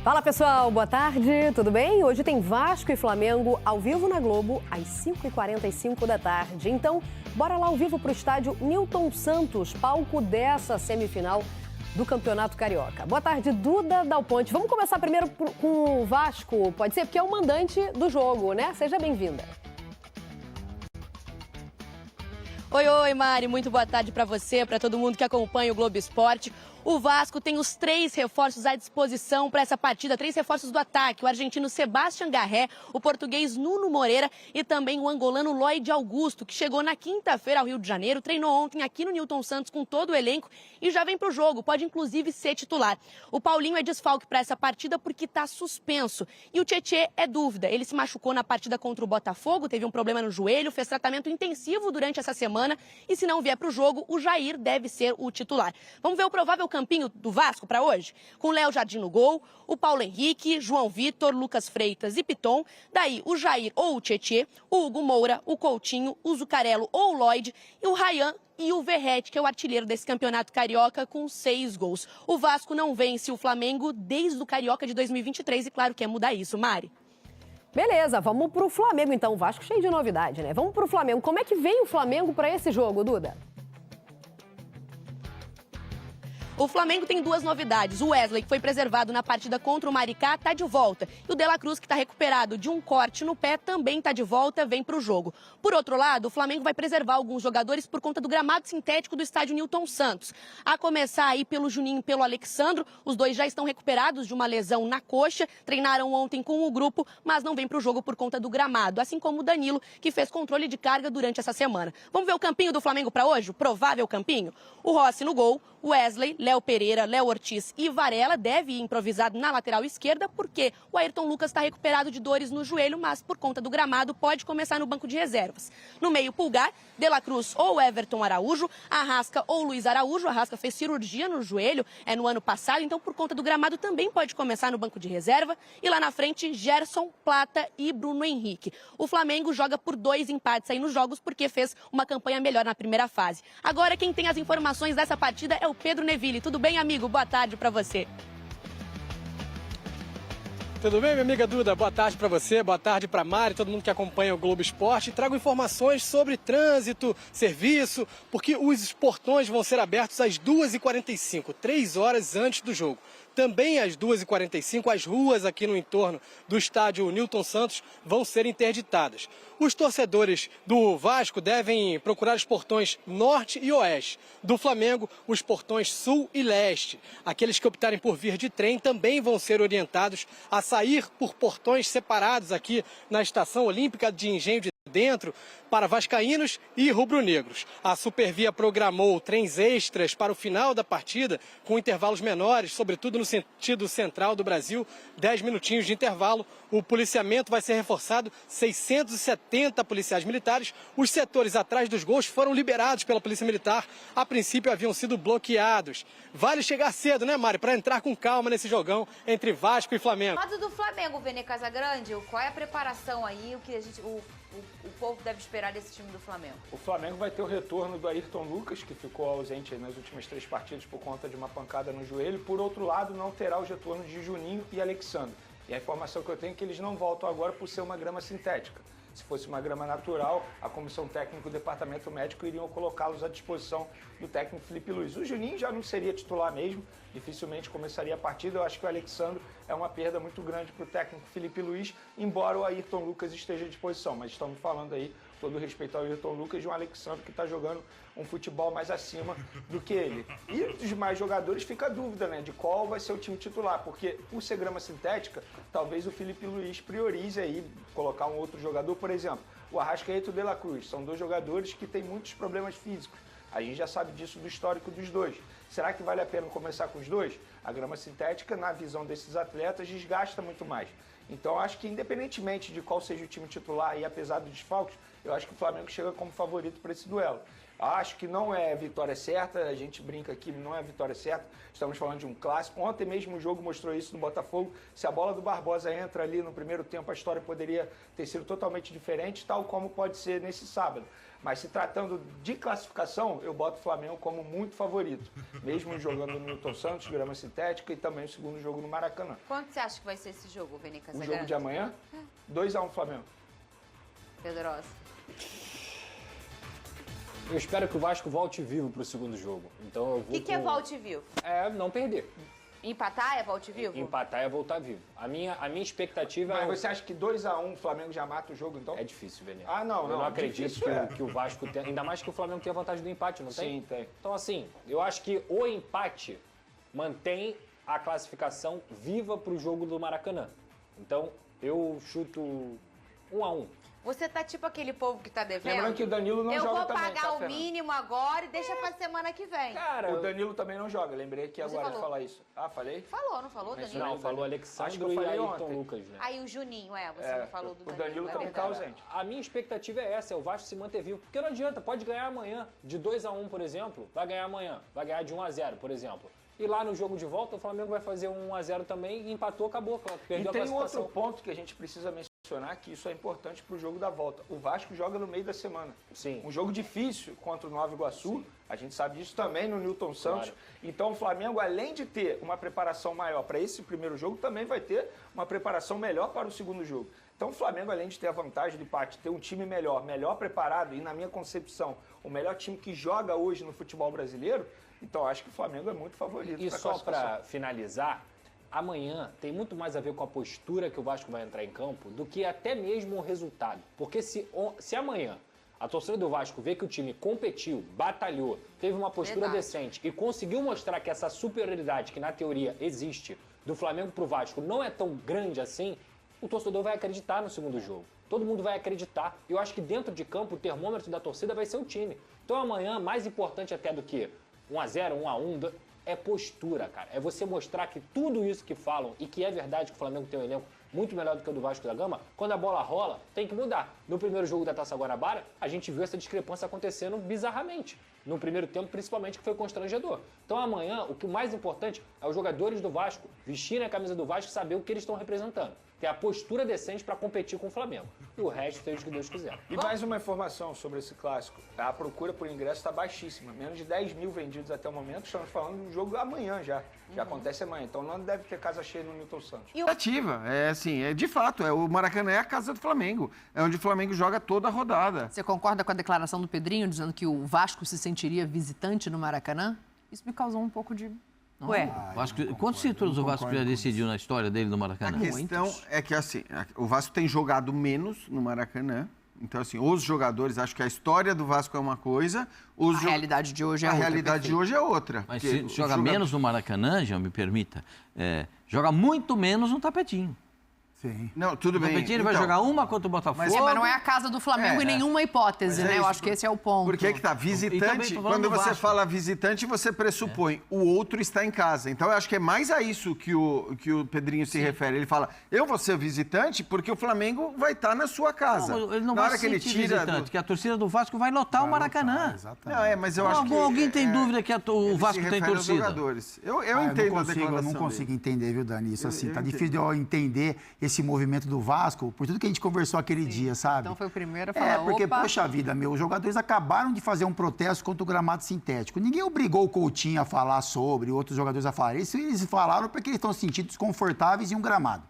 Fala pessoal, boa tarde, tudo bem? Hoje tem Vasco e Flamengo ao vivo na Globo às 5h45 da tarde. Então, bora lá ao vivo para o estádio Newton Santos, palco dessa semifinal do Campeonato Carioca. Boa tarde, Duda Dal Ponte. Vamos começar primeiro com o Vasco, pode ser? Porque é o mandante do jogo, né? Seja bem-vinda. Oi, Mari, muito boa tarde para você, para todo mundo que acompanha o Globo Esporte. O Vasco tem os 3 reforços à disposição para essa partida, 3 reforços do ataque, o argentino Sebastián Garré, o português Nuno Moreira e também o angolano Lloyd Augusto, que chegou na quinta-feira ao Rio de Janeiro, treinou ontem aqui no Newton Santos com todo o elenco e já vem para o jogo, pode inclusive ser titular. O Paulinho é desfalque para essa partida porque está suspenso e o Tietê é dúvida, ele se machucou na partida contra o Botafogo, teve um problema no joelho, fez tratamento intensivo durante essa semana e se não vier para o jogo, o Jair deve ser o titular. Vamos ver o provável campinho do Vasco para hoje? Com Léo Jardim no gol, o Paulo Henrique, João Vitor, Lucas Freitas e Piton. Daí o Jair ou o Tietê, o Hugo Moura, o Coutinho, o Zucarello ou o Lloyd e o Ryan e o Verratti, que é o artilheiro desse campeonato carioca com 6 gols. O Vasco não vence o Flamengo desde o Carioca de 2023 e claro quer mudar isso, Mari. Beleza, vamos pro Flamengo então. O Vasco cheio de novidade, né? Vamos pro Flamengo. Como é que vem o Flamengo para esse jogo, Duda? O Flamengo tem 2 novidades. O Wesley, que foi preservado na partida contra o Maricá, está de volta. E o De La Cruz, que está recuperado de um corte no pé, também está de volta, vem para o jogo. Por outro lado, o Flamengo vai preservar alguns jogadores por conta do gramado sintético do estádio Newton Santos. A começar aí pelo Juninho e pelo Alexandro. Os dois já estão recuperados de uma lesão na coxa. Treinaram ontem com o grupo, mas não vem para o jogo por conta do gramado. Assim como o Danilo, que fez controle de carga durante essa semana. Vamos ver o campinho do Flamengo para hoje? O provável campinho? O Rossi no gol, o Wesley, Léo Pereira, Léo Ortiz e Varela deve ir improvisado na lateral esquerda, porque o Ayrton Lucas está recuperado de dores no joelho, mas por conta do gramado pode começar no banco de reservas. No meio, Pulgar, De La Cruz ou Everton Araújo, Arrasca ou Luiz Araújo. Arrasca fez cirurgia no joelho no ano passado, então por conta do gramado também pode começar no banco de reserva. E lá na frente, Gerson, Plata e Bruno Henrique. O Flamengo joga por 2 empates aí nos jogos, porque fez uma campanha melhor na primeira fase. Agora quem tem as informações dessa partida é o Pedro Neville. Tudo bem, amigo? Boa tarde para você. Tudo bem, minha amiga Duda? Boa tarde para você, boa tarde para Mari, todo mundo que acompanha o Globo Esporte. Trago informações sobre trânsito, serviço, porque os portões vão ser abertos às 2h45, 3 horas antes do jogo. Também às 2h45, as ruas aqui no entorno do estádio Newton Santos vão ser interditadas. Os torcedores do Vasco devem procurar os portões norte e oeste. Do Flamengo, os portões sul e leste. Aqueles que optarem por vir de trem também vão ser orientados a sair por portões separados aqui na Estação Olímpica de Engenho de Dentro para vascaínos e rubro-negros. A Supervia programou trens extras para o final da partida, com intervalos menores, sobretudo no sentido central do Brasil, 10 minutinhos de intervalo. O policiamento vai ser reforçado, 670 policiais militares. Os setores atrás dos gols foram liberados pela Polícia Militar. A princípio haviam sido bloqueados. Vale chegar cedo, né, Mari, para entrar com calma nesse jogão entre Vasco e Flamengo. Do lado do Flamengo, Vene Casagrande, qual é a preparação aí, o que o povo deve esperar desse time do Flamengo? O Flamengo vai ter o retorno do Ayrton Lucas, que ficou ausente nas últimas 3 partidas por conta de uma pancada no joelho. Por outro lado, não terá os retornos de Juninho e Alexandre. E a informação que eu tenho é que eles não voltam agora por ser uma grama sintética. Se fosse uma grama natural, a comissão técnica e o departamento médico iriam colocá-los à disposição do técnico Felipe Luiz. O Juninho já não seria titular mesmo, dificilmente começaria a partida. Eu acho que o Alexandre é uma perda muito grande para o técnico Felipe Luiz, embora o Ayrton Lucas esteja à disposição. Mas estamos falando aí, todo respeito ao Ayrton Lucas, de um Alexandre que está jogando um futebol mais acima do que ele. E dos demais jogadores fica a dúvida, né, de qual vai ser o time titular, porque por ser grama sintética, talvez o Felipe Luiz priorize aí colocar um outro jogador, por exemplo, o Arrascaeta e o De La Cruz. São 2 jogadores que têm muitos problemas físicos. A gente já sabe disso do histórico dos dois. Será que vale a pena começar com os dois? A grama sintética, na visão desses atletas, desgasta muito mais. Então, acho que independentemente de qual seja o time titular e apesar dos desfalques, eu acho que o Flamengo chega como favorito para esse duelo. Acho que não é vitória certa, a gente brinca aqui, não é vitória certa, estamos falando de um clássico. Ontem mesmo o jogo mostrou isso no Botafogo. Se a bola do Barbosa entra ali no primeiro tempo, a história poderia ter sido totalmente diferente, tal como pode ser nesse sábado. Mas se tratando de classificação, eu boto o Flamengo como muito favorito. Mesmo jogando no Newton Santos, grama sintética e também o segundo jogo no Maracanã. Quanto você acha que vai ser esse jogo, Vini O Casagrande? jogo de amanhã, 2-1 Flamengo. Pedrosa. Eu espero que o Vasco volte vivo pro segundo jogo. Então eu vou. O que é volte vivo? É não perder. Empatar é volte vivo? Empatar é voltar vivo. A minha expectativa Mas é. você acha que 2-1 o Flamengo já mata o jogo, então? É difícil, Veneno. Ah, não, Eu não, não acredito difícil é. que o Vasco tenha. Ainda mais que o Flamengo tem a vantagem do empate, não tem? Sim, tem. Então, assim, eu acho que o empate mantém a classificação viva pro jogo do Maracanã. Então, eu chuto 1-1. Você tá tipo aquele povo que tá devendo? Lembrando que o Danilo não Eu joga vou também, pagar tá, o Fernanda? mínimo agora e deixa pra semana que vem. Cara, O Danilo também não joga, lembrei aqui Você agora de falou. falar isso. Ah, falei? Falou, não falou, Danilo? não, falou Acho Alexandre que eu e falei Ayrton ontem. Lucas, né? Aí o Juninho, você não falou do o Danilo. Danilo é também tá verdade. ausente. A minha expectativa é essa, é o Vasco se manter vivo. Porque não adianta, pode ganhar amanhã de 2-1, por exemplo, vai ganhar amanhã, vai ganhar de 1-0, por exemplo. E lá no jogo de volta, o Flamengo vai fazer 1-0 também e empatou, acabou, perdeu E a tem classificação. outro ponto que a gente precisa mencionar, que isso é importante pro jogo da volta. O Vasco joga no meio da semana. Sim. Um jogo difícil contra o Nova Iguaçu, a gente sabe disso também no Newton Santos. Claro. Então o Flamengo, além de ter uma preparação maior para esse primeiro jogo, também vai ter uma preparação melhor para o segundo jogo. Então o Flamengo, além de ter a vantagem do empate, ter um time melhor preparado e, na minha concepção, o melhor time que joga hoje no futebol brasileiro, então acho que o Flamengo é muito favorito. E pra só classificação. para finalizar, amanhã tem muito mais a ver com a postura que o Vasco vai entrar em campo do que até mesmo o resultado. Porque se amanhã a torcida do Vasco vê que o time competiu, batalhou, teve uma postura Verdade. decente e conseguiu mostrar que essa superioridade que na teoria existe do Flamengo pro Vasco não é tão grande assim, o torcedor vai acreditar no segundo jogo. Todo mundo vai acreditar. Eu acho que dentro de campo o termômetro da torcida vai ser o time. Então amanhã, mais importante até do que 1-0, 1-1, é postura, cara. É você mostrar que tudo isso que falam e que é verdade que o Flamengo tem um elenco muito melhor do que o do Vasco da Gama, quando a bola rola, tem que mudar. No primeiro jogo da Taça Guanabara, a gente viu essa discrepância acontecendo bizarramente. No primeiro tempo, principalmente, que foi constrangedor. Então amanhã, o que mais importante é os jogadores do Vasco vestirem a camisa do Vasco e saber o que eles estão representando. Ter a postura decente para competir com o Flamengo. E o resto, seja o que Deus quiser. E mais uma informação sobre esse clássico. A procura por ingresso está baixíssima. Menos de 10 mil vendidos até o momento. Estamos falando do jogo amanhã já. Já acontece amanhã. Então não deve ter casa cheia no Newton Santos. Ativa, é assim, de fato, o Maracanã é a casa do Flamengo. É onde o Flamengo joga toda a rodada. Você concorda com a declaração do Pedrinho, dizendo que o Vasco se sentiria visitante no Maracanã? Isso me causou um pouco de... Ué, quantos títulos o Vasco já decidiu na história dele no Maracanã? A questão é que, assim, o Vasco tem jogado menos no Maracanã. Então, assim, os jogadores, acho que a história do Vasco é uma coisa... A realidade de hoje é outra. A realidade de hoje é outra. Mas se joga menos no Maracanã, já me permita, joga muito menos no Tapetinho. Sim. Não, tudo bem. O Tapetinho ele vai jogar uma contra o Botafogo. Mas não é a casa do Flamengo em nenhuma hipótese, Mas né? é Eu isso, acho que esse é o ponto. Porque que tá, visitante, quando você fala visitante, você pressupõe o outro está em casa. Então, eu acho que é mais a isso que o Pedrinho se refere. Ele fala, eu vou ser visitante porque o Flamengo vai estar na sua casa. Não, ele não na vai hora que ele tira visitante, que a torcida do Vasco vai lotar o Maracanã. Não, mas eu acho que... Alguém tem dúvida que o Vasco tem torcida? Jogadores. Eu entendo a declaração Eu não consigo entender, viu, Dani? Isso assim, tá entendo. difícil de eu entender esse movimento do Vasco, por tudo que a gente conversou aquele dia, sabe? Então foi o primeiro a falar, porque, opa... poxa vida, os jogadores acabaram de fazer um protesto contra o gramado sintético. Ninguém obrigou o Coutinho a falar sobre, outros jogadores a falar. Eles falaram porque eles estão se sentindo desconfortáveis em um gramado.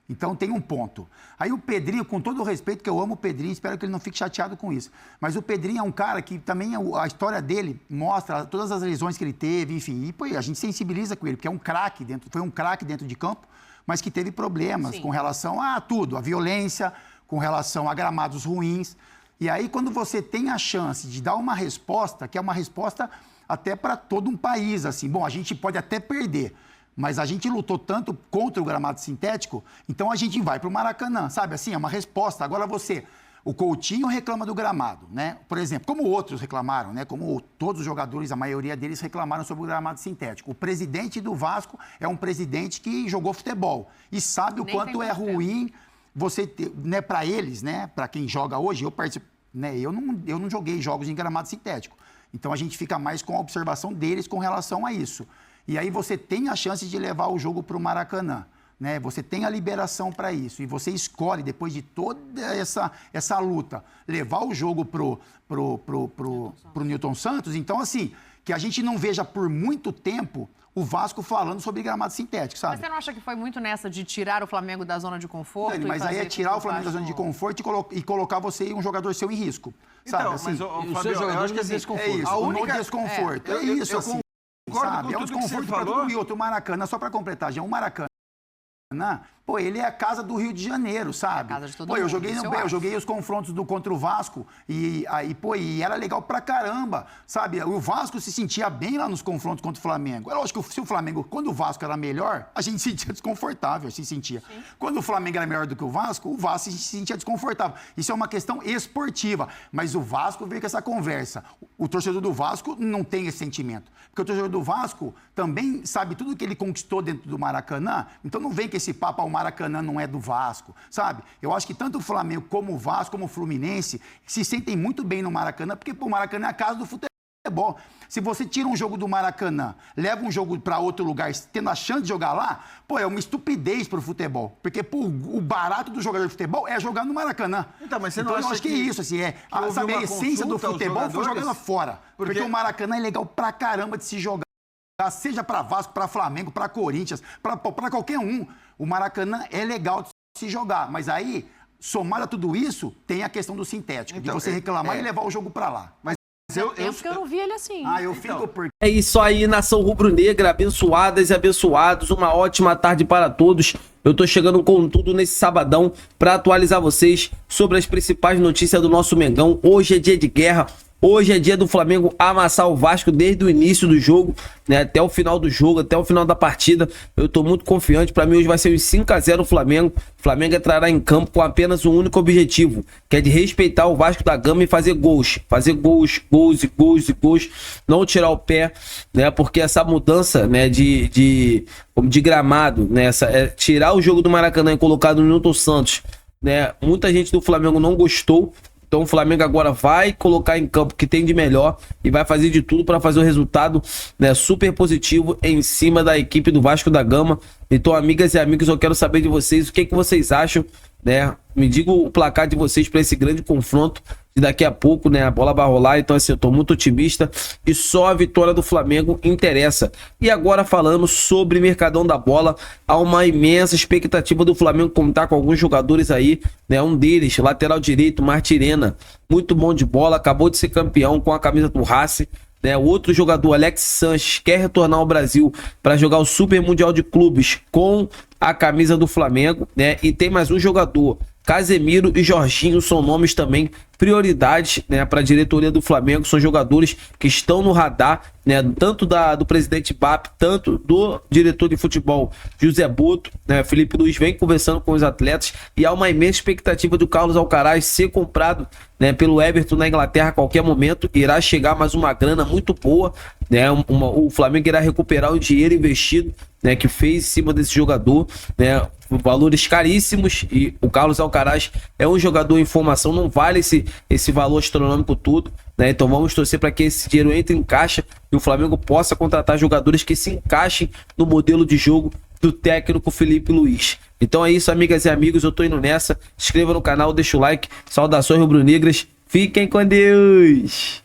Então tem um ponto. Aí o Pedrinho, com todo o respeito, que eu amo o Pedrinho, espero que ele não fique chateado com isso. Mas o Pedrinho é um cara que também, a história dele mostra todas as lesões que ele teve, enfim. E pô, a gente sensibiliza com ele, porque foi um craque dentro de campo, mas que teve problemas com relação a tudo, a violência, com relação a gramados ruins. E aí, quando você tem a chance de dar uma resposta, que é uma resposta até para todo um país, assim, bom, a gente pode até perder, mas a gente lutou tanto contra o gramado sintético, então a gente vai para o Maracanã, sabe? Assim, é uma resposta. Agora o Coutinho reclama do gramado, né? Por exemplo, como outros reclamaram, né? Como todos os jogadores, a maioria deles reclamaram sobre o gramado sintético. O presidente do Vasco é um presidente que jogou futebol e sabe o quanto é ruim você ter, né? Para eles, né? Para quem joga hoje, eu participo, né? Eu não joguei jogos em gramado sintético. Então a gente fica mais com a observação deles com relação a isso. E aí você tem a chance de levar o jogo para o Maracanã. né? Você tem a liberação para isso e você escolhe, depois de toda essa luta, levar o jogo pro Nilton Santos. Então, assim, que a gente não veja por muito tempo o Vasco falando sobre gramado sintético, sabe? Mas você não acha que foi muito nessa de tirar o Flamengo da zona de conforto? Mas aí é tirar o Flamengo da zona de conforto e colocar você e um jogador seu em risco. Então, sabe? Assim, mas o Fabio, eu acho que assim, desconforto. É isso, a única... no desconforto. É isso, assim. Sabe? É um desconforto para tudo. E outro, o Maracanã, só para completar, já o Maracanã, pô, ele é a casa do Rio de Janeiro, sabe? Casa de todo pô, mundo, eu joguei os confrontos contra o Vasco e era legal pra caramba, sabe? O Vasco se sentia bem lá nos confrontos contra o Flamengo. É lógico que se o Flamengo, quando o Vasco era melhor, a gente se sentia desconfortável, se sentia. Sim. Quando o Flamengo era melhor do que o Vasco se sentia desconfortável. Isso é uma questão esportiva, mas o Vasco veio com essa conversa. O torcedor do Vasco não tem esse sentimento, porque o torcedor do Vasco também sabe tudo que ele conquistou dentro do Maracanã, então não vem com esse papo, o Maracanã não é do Vasco, sabe? Eu acho que tanto o Flamengo como o Vasco, como o Fluminense, se sentem muito bem no Maracanã, porque pô, o Maracanã é a casa do futebol. Se você tira um jogo do Maracanã, leva um jogo para outro lugar, tendo a chance de jogar lá, pô, é uma estupidez pro futebol. Porque pô, o barato do jogador de futebol é jogar no Maracanã. Então, mas você não eu acha acho que é isso, assim, sabe, a essência do futebol foi jogando fora. Porque o Maracanã é legal pra caramba de se jogar. Seja para Vasco, para Flamengo, para Corinthians, para qualquer um. O Maracanã é legal de se jogar, mas aí, somado a tudo isso, tem a questão do sintético, então, de você reclamar e levar o jogo para lá. Mas que eu não vi ele assim. Eu fico por... É isso aí, nação rubro-negra, abençoadas e abençoados, uma ótima tarde para todos. Eu tô chegando com tudo nesse sabadão para atualizar vocês sobre as principais notícias do nosso Mengão. Hoje é dia de guerra. Hoje é dia do Flamengo amassar o Vasco desde o início do jogo, né, até o final do jogo, até o final da partida. Eu tô muito confiante. Para mim hoje vai ser um 5-0 o Flamengo. O Flamengo entrará em campo com apenas um único objetivo, que é de respeitar o Vasco da Gama e fazer gols. Fazer gols. Não tirar o pé, né, porque essa mudança, né, de gramado, né, tirar o jogo do Maracanã e colocar no Nilton Santos, né, muita gente do Flamengo não gostou. Então o Flamengo agora vai colocar em campo o que tem de melhor e vai fazer de tudo para fazer o resultado, né, super positivo em cima da equipe do Vasco da Gama. Então, amigas e amigos, eu quero saber de vocês o que vocês acham, né? Me diga o placar de vocês para esse grande confronto. E daqui a pouco, né, a bola vai rolar. Então, assim, eu tô muito otimista e só a vitória do Flamengo interessa. E agora falando sobre Mercadão da Bola, há uma imensa expectativa do Flamengo contar com alguns jogadores aí, né? Um deles, lateral direito, Martirena, muito bom de bola, acabou de ser campeão com a camisa do Racing. O outro jogador, Alex Sanches, quer retornar ao Brasil para jogar o Super Mundial de Clubes com a camisa do Flamengo, né? E tem mais um jogador, Casemiro e Jorginho, são nomes também prioridades, né, para a diretoria do Flamengo. São jogadores que estão no radar, né, tanto do presidente BAP, tanto do diretor de futebol José Boto, né? Felipe Luiz vem conversando com os atletas e há uma imensa expectativa do Carlos Alcaraz ser comprado, né, pelo Everton na Inglaterra a qualquer momento. Irá chegar mais uma grana muito boa, né? O Flamengo irá recuperar o dinheiro investido, né, que fez em cima desse jogador, né? Valores caríssimos, e o Carlos Alcaraz é um jogador em formação, não vale esse valor astronômico todo, né? Então vamos torcer para que esse dinheiro entre em caixa e o Flamengo possa contratar jogadores que se encaixem no modelo de jogo do técnico Felipe Luiz. Então é isso, amigas e amigos, eu tô indo nessa. Se inscreva no canal, deixa o like, saudações rubro-negras, fiquem com Deus!